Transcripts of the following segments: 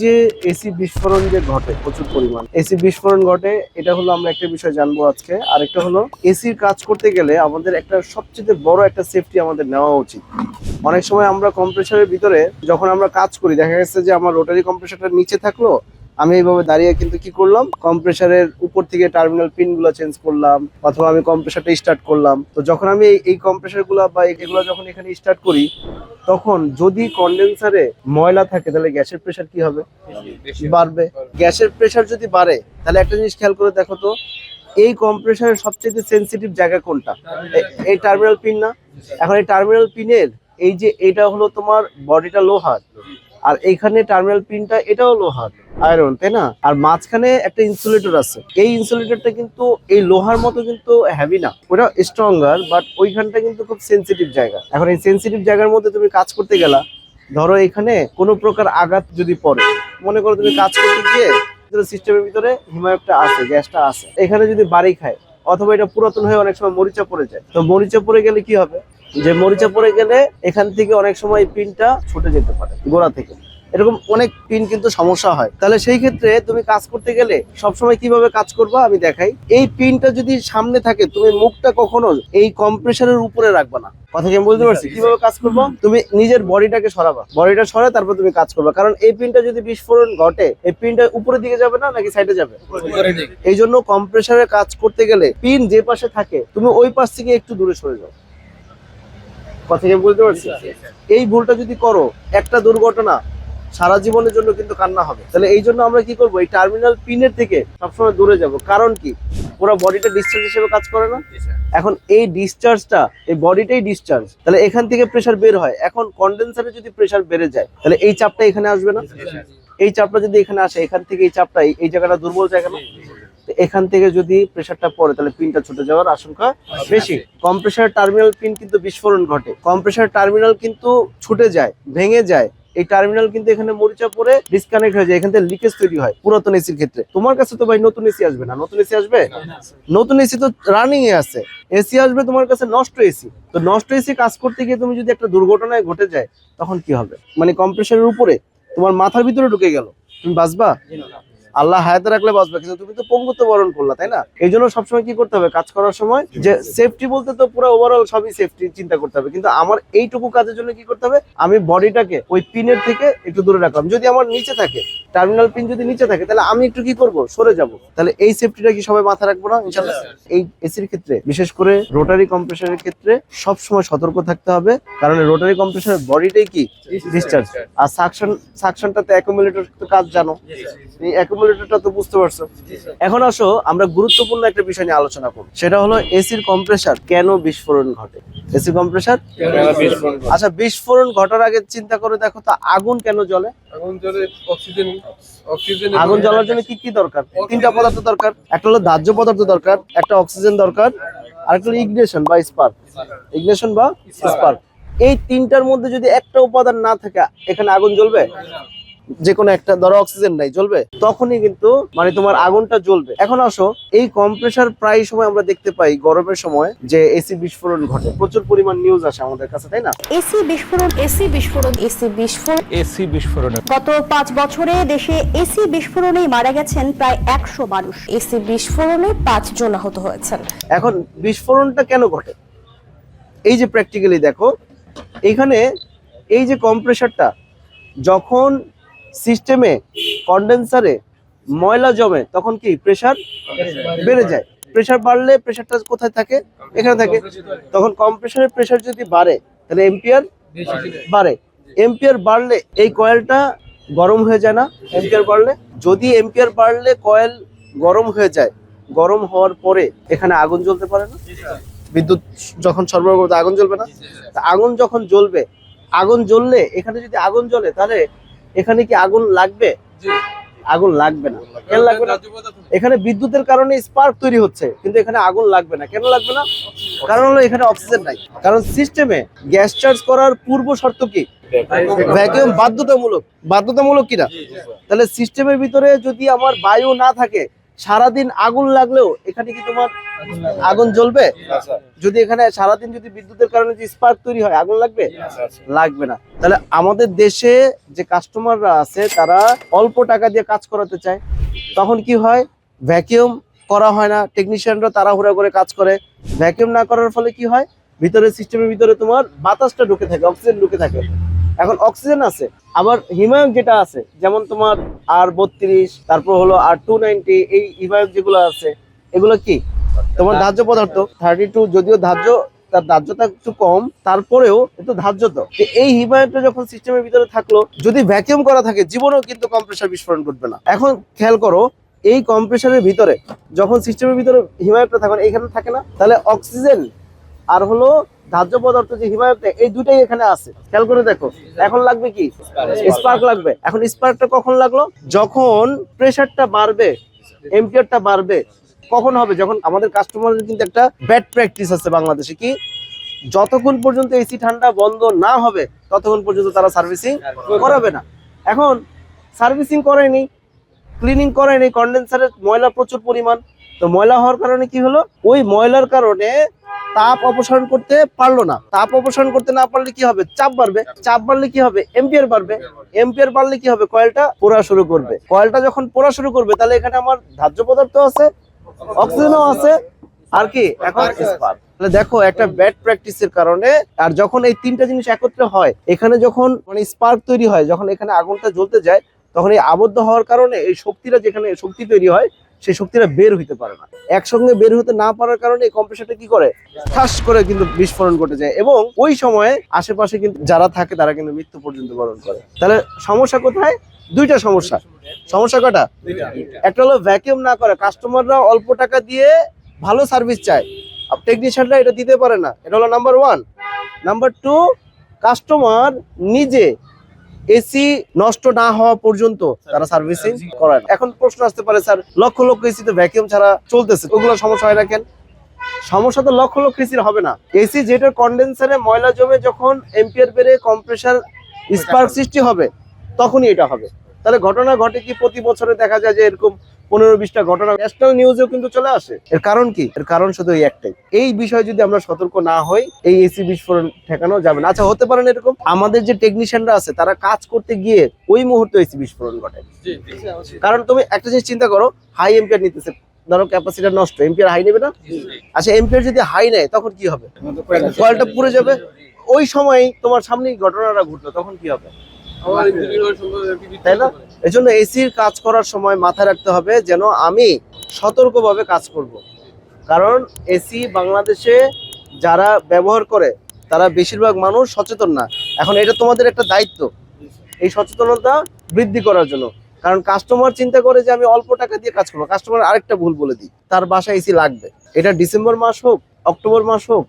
যে এসি বিস্ফোরণ যে ঘটে প্রচুর পরিমাণ এসি বিস্ফোরণ ঘটে, এটা হলো আমরা একটা বিষয় জানবো আজকে। আরেকটা হলো এসির কাজ করতে গেলে আমাদের একটা সবচেয়ে বড় একটা সেফটি আমাদের নেওয়া উচিত। অনেক সময় আমরা কম্প্রেসারের ভিতরে যখন আমরা কাজ করি, দেখা গেছে যে আমার রোটারি কম্প্রেসারটা নিচে থাকলো, আমি এইভাবে দাঁড়িয়ে কিন্তু কি করলাম, কম্প্রেসারের উপর থেকে টার্মিনাল পিন গুলো চেঞ্জ করলাম, অথবা আমি কম্প্রেসারটা স্টার্ট করলাম। তো যখন আমি এই কম্প্রেসার গুলা বা এগুলো যখন এখানে স্টার্ট করি, তখন যদি কন্ডেন্সারে ময়লা থাকে তাহলে গ্যাসের প্রেসার কি হবে? বাড়বে। গ্যাসের প্রেসার যদি বাড়ে তাহলে একটা জিনিস খেয়াল করে দেখো তো, এই কম্প্রেসারের সবচেয়ে সেনসিটিভ জায়গা কোনটা? এই টার্মিনাল পিন না? এখন এই টার্মিনাল পিনের এই যে এটা হলো তোমার বডিটা লোহার, আর এইখানে টার্মিনাল পিনটা এটাও লোহার, আয়রন, তাই না? আর মাঝখানে একটা ইনসুলেটর আছে। এই ইনসুলেটরটা কিন্তু এই লোহার মতো কিন্তু হেভি না, ওটা স্ট্রঙ্গার, বাট ওইখানটা কিন্তু খুব সেনসিটিভ জায়গা। এখন এই সেনসিটিভ জায়গার মধ্যে তুমি কাজ করতে গেলা, ধরো এখানে কোনো প্রকার আঘাত যদি পড়ে, মনে করো তুমি কাজ করতে গিয়ে সিস্টেমের ভিতরে হিমায়কটা আছে, গ্যাসটা আছে, এখানে যদি বাড়ি খায় অথবা এটা পুরাতন হয়ে অনেক সময় মরিচা পড়ে যায়, তো মরিচা পড়ে গেলে কি হবে? যে মরিচা পড়ে গেলে এখান থেকে অনেক সময় পিনটা ছুটে যেতে পারে গোড়া থেকে, এরকম অনেক পিন কিন্তু সমস্যা হয়। তাহলে সেই ক্ষেত্রে তুমি কাজ করতে গেলে সবসময় কিভাবে কাজ করবা আমি দেখাই। এই পিনটা যদি সামনে থাকে, তুমি মুখটা কখনো এই কম্প্রেসারের উপরে রাখবা না। কথা কি আমি বলতে পারছি? কিভাবে কাজ করবো, তুমি নিজের বডিটাকে সরাবা, বডিটা সরায় তারপর তুমি কাজ করবা। কারণ এই পিনটা যদি বিস্ফোরণ ঘটে, এই পিনটা উপরের দিকে যাবে না নাকি সাইডে যাবে? এই জন্য কম্প্রেসারে কাজ করতে গেলে পিন যে পাশে থাকে তুমি ওই পাশ থেকে একটু দূরে সরে যাও। কথা কি আমি বলতে পারছি? এই ভুলটা যদি করো, একটা দুর্ঘটনা সারা জীবনের জন্য কিন্তু কান্না হবে। তাহলে এই জন্য আমরা কি করবো, এই টার্মিনাল পিনের থেকে সবসময় দূরে যাব। কারণ কি, পুরো বডিটা ডিসচার্জ হিসেবে কাজ করে না? এখন এই ডিসচার্জটা, এই বডিটাই ডিসচার্জ, তাহলে এখান থেকে প্রেসার বের হয়। এখন কন্ডেন্সারে যদি প্রেসার বেড়ে যায় তাহলে এই চাপটা এখানে আসবে না? এই চাপটা যদি এখানে আসে, এখান থেকে এই চাপটা, এই জায়গাটা দুর্বল জায়গা না? এখান থেকে যদি প্রেসারটা পড়ে তাহলে পিনটা ছুটে যাওয়ার আশঙ্কা বেশি। কম্প্রেসার টার্মিনাল পিন কিন্তু বিস্ফোরণ ঘটে, কম্প্রেসার টার্মিনাল কিন্তু ছুটে যায়, ভেঙে যায়। এই টার্মিনাল কিন্তু এখানে মরিচা পড়ে ডিসকানেক্ট হয়ে যায়, এখান থেকে লিকেজ তৈরি হয়। পুরাতন এসির ক্ষেত্রে তোমার কাছে তো ভাই নতুন এসি আসবে না, নতুন এসি আসবে? নতুন এসি তো রানিং এ আছে, এসি আসবে তোমার কাছে নষ্ট এসি। তো নষ্ট এসি কাজ করতে গিয়ে তুমি যদি একটা দুর্ঘটনায় ঘটে যায়, তখন কি হবে? মানে কম্প্রেসারের উপরে তোমার মাথার ভিতরে ঢুকে গেল, তুমি বাঁচবা? আল্লাহ হায়াতে রাখলে বাঁচবে, কিন্তু তুমি তো পঙ্গুত্ব বরণ করলা, তাই না? এই জন্য সবসময় কি করতে হবে কাজ করার সময়, যে সেফটি বলতে তো পুরো ওভারঅল সবই সেফটি চিন্তা করতে হবে, কিন্তু আমার এইটুকু কাজের জন্য কি করতে হবে, আমি বডিটাকে ওই পিনের থেকে একটু দূরে রাখলাম। যদি আমার নিচে থাকে, টার্মিনাল পিন যদি নিচে থাকে, তাহলে আমি একটু কি করব, সরে যাব। তাহলে এই সেফটিটা কি সবাই মাথায় রাখবো না ইনশাআল্লাহ? এই এসির ক্ষেত্রে, বিশেষ করে রোটারি কম্প্রেসারের ক্ষেত্রে সবসময় সতর্ক থাকতে হবে। কারণ রোটারি কম্প্রেসারের বডিটাই কি ডিসচার্জ, আর সাকশনটাতে অ্যাকুমুলেটর কাজ জানো, এই অ্যাকুমুলেটরটা তো বুঝতে পারছো। এখন আসো আমরা গুরুত্বপূর্ণ একটা বিষয় নিয়ে আলোচনা করব, সেটা হলো এসির কম্প্রেসার কেন বিস্ফোরণ ঘটে। এসি কম্প্রেসার আচ্ছা, বিস্ফোরণ ঘটার আগে চিন্তা করে দেখো তো, আগুন কেন জ্বলে? আগুন জ্বলে অক্সিজেন আগুন জ্বলার জন্য কি কি দরকার? তিনটা পদার্থ দরকার। একটা হলো দাহ্য পদার্থ দরকার, একটা অক্সিজেন দরকার, আর একটা হলো ইগনিশন বা স্পার্ক। ইগনিশন বা স্পার্ক, এই তিনটার মধ্যে যদি একটা উপাদান না থাকে, এখানে আগুন জ্বলবে? যে কোনো একটা, ধরো অক্সিজেন নাই, জ্বলবে? তখনই কিন্তু মানে তোমার আগুনটা জ্বলবে। এখন আসো, এই কম্প্রেসার প্রায় সময় আমরা দেখতে পাই গরমের সময় যে এসি বিস্ফোরণ ঘটে, প্রচুর পরিমাণ নিউজ আসে আমাদের কাছে, তাই না? এসি বিস্ফোরণ, এসি বিস্ফোরণ, এসি বিস্ফোরণ, এসি বিস্ফোরণে গত 5 বছরে দেশে এসি বিস্ফোরণে মারা গেছেন প্রায় 100 মানুষ। এসি বিস্ফোরণে 5 জন আহত হয়েছেন। এখন বিস্ফোরণটা কেন ঘটে, এই যে প্র্যাকটিক্যালি দেখো, এখানে এই যে কম্প্রেসারটা যখন সিস্টেমে কন্ডেন্সারে ময়লা জমে, তখন কি প্রেসার বেড়ে যায়। প্রেসার বাড়লে প্রেসারটা কোথায় থাকে? এখানে থাকে। তখন কম্প্রেসারের প্রেসার যদি বাড়ে তাহলে এম্পিয়ার বাড়ে। এম্পিয়ার বাড়লে এই কয়েলটা গরম হয়ে যায় না? এম্পিয়ার বাড়লে, যদি এম্পিয়ার বাড়লে কয়েল গরম হয়ে যায়, গরম হওয়ার পরে এখানে আগুন জ্বলতে পারে না? বিদ্যুৎ যখন সরবরাহ করতে আগুন জ্বলবে না? আগুন যখন জ্বলবে, আগুন জ্বললে এখানে যদি আগুন জ্বলে তাহলে এখানে কি আগুন লাগবে? আগুন লাগবে না। কেন লাগবে না? এখানে বিদ্যুতের কারণে স্পার্ক তৈরি হচ্ছে, কিন্তু এখানে আগুন লাগবে না। কেন লাগবে না? কারণ হলো এখানে অক্সিজেন নাই। কারণ সিস্টেমে গ্যাস চার্জ করার পূর্ব শর্ত কি? ভ্যাকুয়াম বাধ্যতামূলক। বাধ্যতামূলক কিনা? তাহলে সিস্টেমের ভিতরে যদি আমার বায়ু না থাকে সারাদিন আগুন লাগলেও এখানে কি তোমার আগুন জ্বলবে? যদি এখানে সারাদিন যদি বিদ্যুতের কারণে যে স্পার্ক তৈরি হয়, আগুন লাগবে? লাগবে না। তাহলে আমাদের দেশে যে কাস্টমাররা আছে তারা অল্প টাকা দিয়ে কাজ করাতে চায়, তখন কি হয়, ভ্যাকিউম করা হয় না, টেকনিশিয়ানরা তাড়াহুড়া করে কাজ করে। ভ্যাকিউম না করার ফলে কি হয়, ভিতরে সিস্টেমের ভিতরে তোমার বাতাসটা ঢুকে থাকে, অক্সিজেন ঢুকে থাকে। এখন অক্সিজেন আছে, আবার হিমায়ক যেটা আছে, যেমন তোমার R32, তারপর হলো R290, এই হিমায়ক যেগুলো আছে এগুলো কি তোমার ধার্য পদার্থ। 32 যদিও ধার্য, তার ধার্যতা একটু কম, তারপরেও একটু ধার্য। তো এই হিমায়কটা যখন সিস্টেমের ভিতরে থাকলো, যদি ভ্যাকিউম করা থাকে জীবনেও কিন্তু কম্প্রেসার বিস্ফোরণ ঘটবে না। এখন খেয়াল করো, এই কম্প্রেসারের ভিতরে যখন সিস্টেমের ভিতরে হিমায়কটা থাকে, এখানে থাকে না, তাহলে অক্সিজেন আর হলো ধার্য পদার্থ যে হিমায়কটা, এই দুটাই এখানে আছে। খেয়াল করে দেখো, এখন লাগবে কি, স্পার্ক লাগবে। এখন স্পার্কটা কখন লাগলো, যখন প্রেসারটা বাড়বে, এম্পিয়ারটা বাড়বে। কখন হবে, যখন আমাদের কাস্টমারের কিন্তু একটা ব্যাড প্র্যাকটিস আছে বাংলাদেশে, কি যতক্ষণ পর্যন্ত এসি ঠান্ডা বন্ধ না হবে ততক্ষণ পর্যন্ত তারা সার্ভিসিং করাবে না। এখন সার্ভিসিং করেনি, ক্লিনিং করেনি, কন্ডেন্সারের ময়লা প্রচুর পরিমাণ। তো ময়লা হওয়ার কারণে কি হলো, ওই ময়লার কারণে তাপ অপসারণ করতে পারলো না। তাপ অপসারণ করতে না পারলে কি হবে, চাপ বাড়বে। চাপ বাড়লে কি হবে, এম্পিয়ার বাড়বে। এম্পিয়ার বাড়লে কি হবে, কয়েলটা পোড়া শুরু করবে। কয়েলটা যখন পোড়া শুরু করবে, তাহলে এখানে আমার ধার্য পদার্থ আছে, অক্সিজেনও আছে, আর কি এখন স্পার্ক। তাহলে দেখো, একটা ব্যাড প্র্যাকটিসের কারণে, আর যখন এই তিনটা জিনিস একত্রে হয়, এখানে যখন মানে স্পার্ক তৈরি হয়, যখন এখানে আগুনটা জ্বলতে যায়, তখন এই আবদ্ধ হওয়ার কারণে এই শক্তিটা, যেখানে শক্তি তৈরি হয়, সেই শক্তিটা বের হইতে পারে না। একসঙ্গে বের হতে না পারার কারণে এই কম্প্রেসারটা কি করে, ঠাস করে কিন্তু বিস্ফোরণ ঘটে যায়, এবং ওই সময়ে আশেপাশে কিন্তু যারা থাকে তারা কিন্তু মৃত্যু পর্যন্ত বরণ করে। তাহলে সমস্যা কোথায়, দুইটা সমস্যা। সমস্যা কটা, একটা হলো ভ্যাকিউম না করে, কাস্টমাররা অল্প টাকা দিয়ে ভালো সার্ভিস চায়, টেকনিশিয়ানরা এটা দিতে পারে না। এটা হলো নাম্বার 1। নাম্বার 2, কাস্টমার নিজে এসি নষ্ট না হওয়া পর্যন্ত তারা সার্ভিসিং করায় না। এখন প্রশ্ন আসতে পারে, স্যার লক্ষ লক্ষ এসি তো ভ্যাকিউম ছাড়া চলতেছে, ওগুলো সমস্যা হয় না কেন? সমস্যা তো লক্ষ লক্ষ এসির হবে না। এসি যেটার কন্ডেন্সারে ময়লা জমে যখন এম্পিয়ার বেড়ে কম্প্রেসার স্পার্ক সৃষ্টি হবে, তখনই এটা হবে। তাহলে ঘটনা ঘটে কি, প্রতি বছরে দেখা যায় যে এরকম 15-20টা ঘটনা ন্যাশনাল নিউজেও কিন্তু চলে আসে। এর কারণ কি, এর কারণ শুধু এই একটাই, এই বিষয়ে যদি আমরা সতর্ক না হই, এই এসি বিস্ফোরণ ঠেকানো যাবে না। আচ্ছা, হতে পারে না এরকম, আমাদের যে টেকনিশিয়ানরা আছে তারা কাজ করতে গিয়ে ওই মুহূর্তে এসি বিস্ফোরণ ঘটে। কারণ তুমি একটা জিনিস চিন্তা করো, হাই এম্পিয়ার নিতেছে, ধরো ক্যাপাসিটার নষ্ট, এম্পিয়ার হাই নেবে না? আচ্ছা, এম্পিয়ার যদি হাই নেয় তখন কি হবে, কয়েলটা পুড়ে যাবে। ওই সময় তোমার সামনেই ঘটনাটা ঘটলো, তখন কি হবে, তাই না? এই জন্য এসির কাজ করার সময় মাথায় রাখতে হবে যেন আমি সতর্কভাবে কাজ করব। কারণ এসি বাংলাদেশে যারা ব্যবহার করে তারা বেশিরভাগ মানুষ সচেতন না। এখন এটা তোমাদের একটা দায়িত্ব, এই সচেতনতা বৃদ্ধি করার জন্য। কারণ কাস্টমার চিন্তা করে যে আমি অল্প টাকা দিয়ে কাজ করবো। কাস্টমার আরেকটা ভুল বলে দিই, তার বাসায় এসি লাগবে, এটা ডিসেম্বর মাস হোক, অক্টোবর মাস হোক,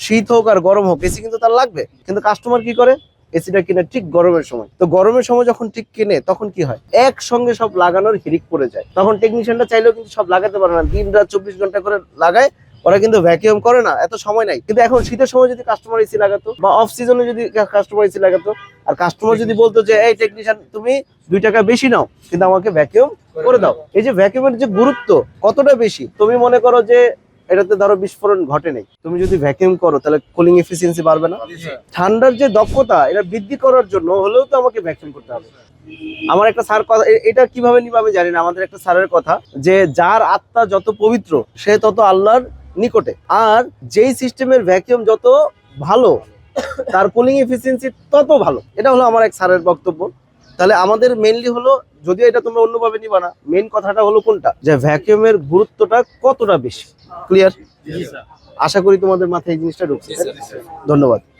শীত হোক আর গরম হোক, এসি কিন্তু তার লাগবে। কিন্তু কাস্টমার কি করে, এসিটা কিনে ঠিক গরমের সময়। তো গরমের সময় যখন ঠিক কিনে, তখন কি হয়, একসঙ্গে সব লাগানোর হিড়িক পড়ে যায়। তখন টেকনিশিয়ানরা চাইলেও কিন্তু সব লাগাতে পারে না, দিন রাত 24 ঘন্টা করে লাগায়, ওরা কিন্তু ভ্যাকিউম করে না, এত সময় নাই। কিন্তু এখন শীতের সময় যদি কাস্টমার এসি লাগাতো, বা অফ সিজনে যদি কাস্টমার এসি লাগাতো, আর কাস্টমার যদি বলতো যে এই টেকনিশিয়ান তুমি 2 টাকা বেশি নাও, কিন্তু আমাকে ভ্যাকিউম করে দাও। এই যে ভ্যাকিউমের যে গুরুত্ব কতটা বেশি, তুমি মনে করো যে এটাতে ধরো বিস্ফোরণ ঘটে নাই, তুমি যদি ভ্যাকিউম করো তাহলে কুলিং এফিসিয়েন্সি বাড়বে না? ঠান্ডার যে দক্ষতা, এটা বৃদ্ধি করার জন্য হলেও তো আমাকে ভ্যাকিউম করতে হবে। আমার একটা স্যার কথা, এটা কিভাবে নিবে আমি জানি না, আমাদের একটা স্যারের কথা, যে যার আত্মা যত পবিত্র সে তত আল্লাহর নিকটে, আর যেই সিস্টেমের ভ্যাকিউম যত ভালো তার কুলিং এফিসিয়েন্সি তত ভালো। এটা হলো আমার এক স্যারের বক্তব্য। তাহলে আমাদের মেইনলি হলো, যদিও এটা তোমরা অন্যভাবে নিবা না, মেইন কথাটা হলো কোনটা, যে ভ্যাকিউমের গুরুত্বটা কতটা বেশি। ক্লিয়ার? আশা করি তোমাদের মাথায় এই জিনিসটা ঢুকছে। ধন্যবাদ।